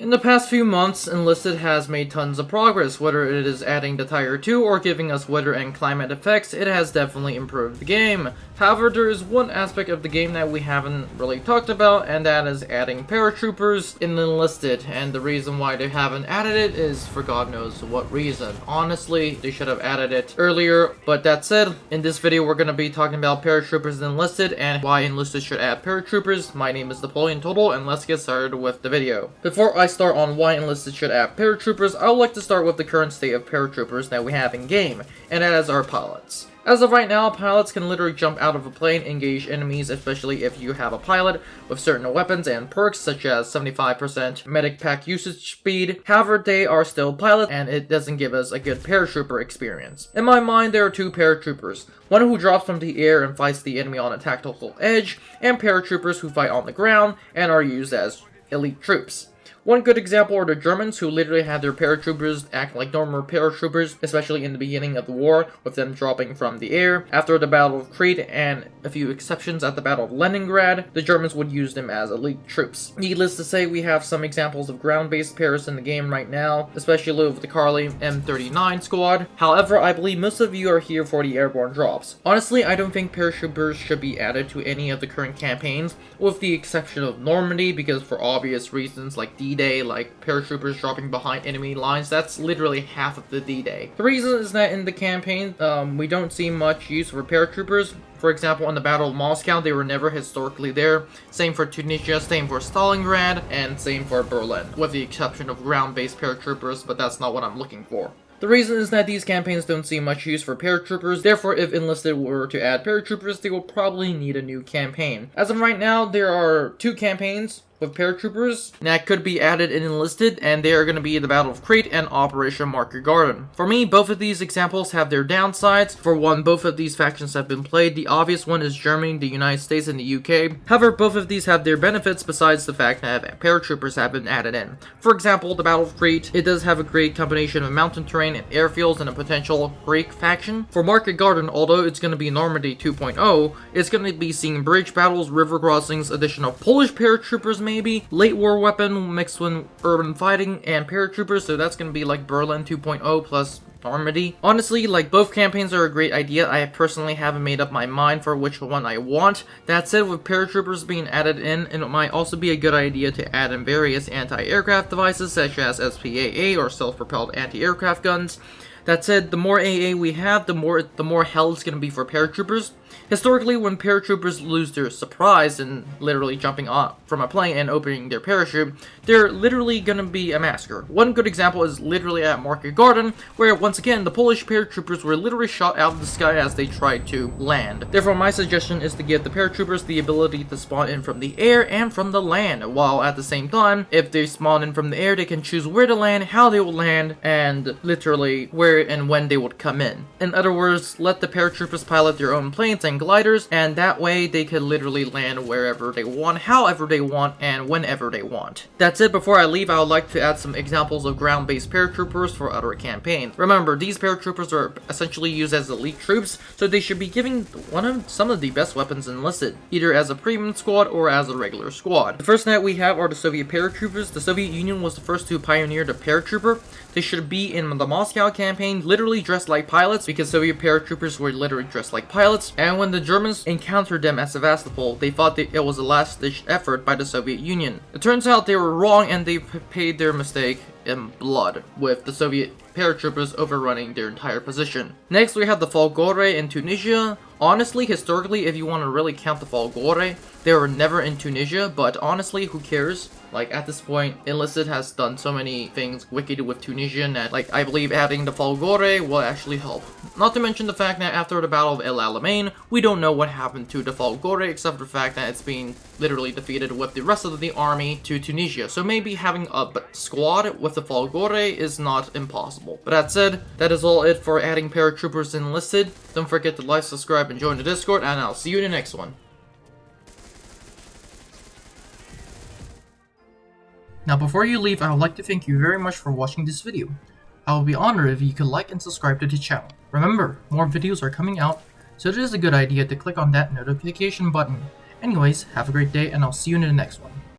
In the past few months, Enlisted has made tons of progress, whether it is adding the Tier 2 or giving us weather and climate effects, it has definitely improved the game. However, there is one aspect of the game that we haven't really talked about, and that is adding Paratroopers in Enlisted, and the reason why they haven't added it is for God knows what reason. Honestly, they should have added it earlier, but that said, in this video we're going to be talking about Paratroopers in Enlisted and why Enlisted should add Paratroopers. My name is Napoleon Total, and let's get started with the video. Before I start on why Enlisted should add Paratroopers, I would like to start with the current state of Paratroopers that we have in game, and that is our pilots. As of right now, pilots can literally jump out of a plane, engage enemies, especially if you have a pilot with certain weapons and perks such as 75% medic pack usage speed. However, they are still pilots and it doesn't give us a good paratrooper experience. In my mind, there are two paratroopers. One who drops from the air and fights the enemy on a tactical edge, and paratroopers who fight on the ground and are used as elite troops. One good example are the Germans, who literally had their paratroopers act like normal paratroopers, especially in the beginning of the war, with them dropping from the air. After the Battle of Crete, and a few exceptions at the Battle of Leningrad, the Germans would use them as elite troops. Needless to say, we have some examples of ground-based paras in the game right now, especially with the Carly M39 squad. However, I believe most of you are here for the airborne drops. Honestly, I don't think paratroopers should be added to any of the current campaigns, with the exception of Normandy, because for obvious reasons like D-Day, like paratroopers dropping behind enemy lines, that's literally half of the D-Day. The reason is that in the campaign, we don't see much use for paratroopers. For example, in the Battle of Moscow, they were never historically there. Same for Tunisia, same for Stalingrad, and same for Berlin, with the exception of ground-based paratroopers, but that's not what I'm looking for. The reason is that these campaigns don't see much use for paratroopers, therefore if Enlisted were to add paratroopers, they will probably need a new campaign. As of right now, there are two campaigns with paratroopers that could be added in Enlisted, and they are going to be the Battle of Crete and Operation Mark Your Garden. For me, both of these examples have their downsides. For one, both of these factions have been played. The obvious one is Germany, the United States, and the UK. However, both of these have their benefits besides the fact that paratroopers have been added in. For example, the Battle of Crete, it does have a great combination of mountain terrain and airfields and a potential Greek faction. For Mark Your Garden, although it's going to be Normandy 2.0, it's going to be seeing bridge battles, river crossings, addition of Polish paratroopers maybe, late war weapon mixed with urban fighting and paratroopers, so that's going to be like Berlin 2.0 plus Normandy. Honestly, like, both campaigns are a great idea. I personally haven't made up my mind for which one I want. That said, with paratroopers being added in, it might also be a good idea to add in various anti-aircraft devices such as SPAA or self-propelled anti-aircraft guns. That said, the more AA we have, the more hell it's going to be for paratroopers. Historically, when paratroopers lose their surprise and literally jumping off from a plane and opening their parachute, they're literally gonna be a massacre. One good example is literally at Mark Your Garden, where once again, the Polish paratroopers were literally shot out of the sky as they tried to land. Therefore, my suggestion is to give the paratroopers the ability to spawn in from the air and from the land, while at the same time, if they spawn in from the air, they can choose where to land, how they will land, and literally where and when they would come in. In other words, let the paratroopers pilot their own planes and gliders, and that way they could literally land wherever they want, however they want, and whenever they want. That's it. Before I leave, I would like to add some examples of ground-based paratroopers for other campaigns. Remember, these paratroopers are essentially used as elite troops, so they should be given some of the best weapons Enlisted, either as a premium squad or as a regular squad. The first that we have are the Soviet paratroopers. The Soviet Union was the first to pioneer the paratrooper. They should be in the Moscow campaign, literally dressed like pilots, because Soviet paratroopers were literally dressed like pilots, and when the Germans encountered them at Sevastopol, they thought that it was a last-ditch effort by the Soviet Union. It turns out they were wrong, and they paid their mistake in blood, with the Soviet paratroopers overrunning their entire position. Next, we have the Folgore in Tunisia. Honestly, historically, if you want to really count the Folgore, they were never in Tunisia, but honestly, who cares? Like, at this point, Enlisted has done so many things wicked with Tunisian that, like, I believe adding the Folgore will actually help. Not to mention the fact that after the Battle of El Alamein, we don't know what happened to the Folgore, except for the fact that it's being literally defeated with the rest of the army to Tunisia. So maybe having a squad with the Folgore is not impossible. But that said, that is all it for adding paratroopers Enlisted. Don't forget to like, subscribe, and join the Discord, and I'll see you in the next one. Now, before you leave, I would like to thank you very much for watching this video. I would be honored if you could like and subscribe to the channel. Remember, more videos are coming out, so it is a good idea to click on that notification button. Anyways, have a great day, and I'll see you in the next one.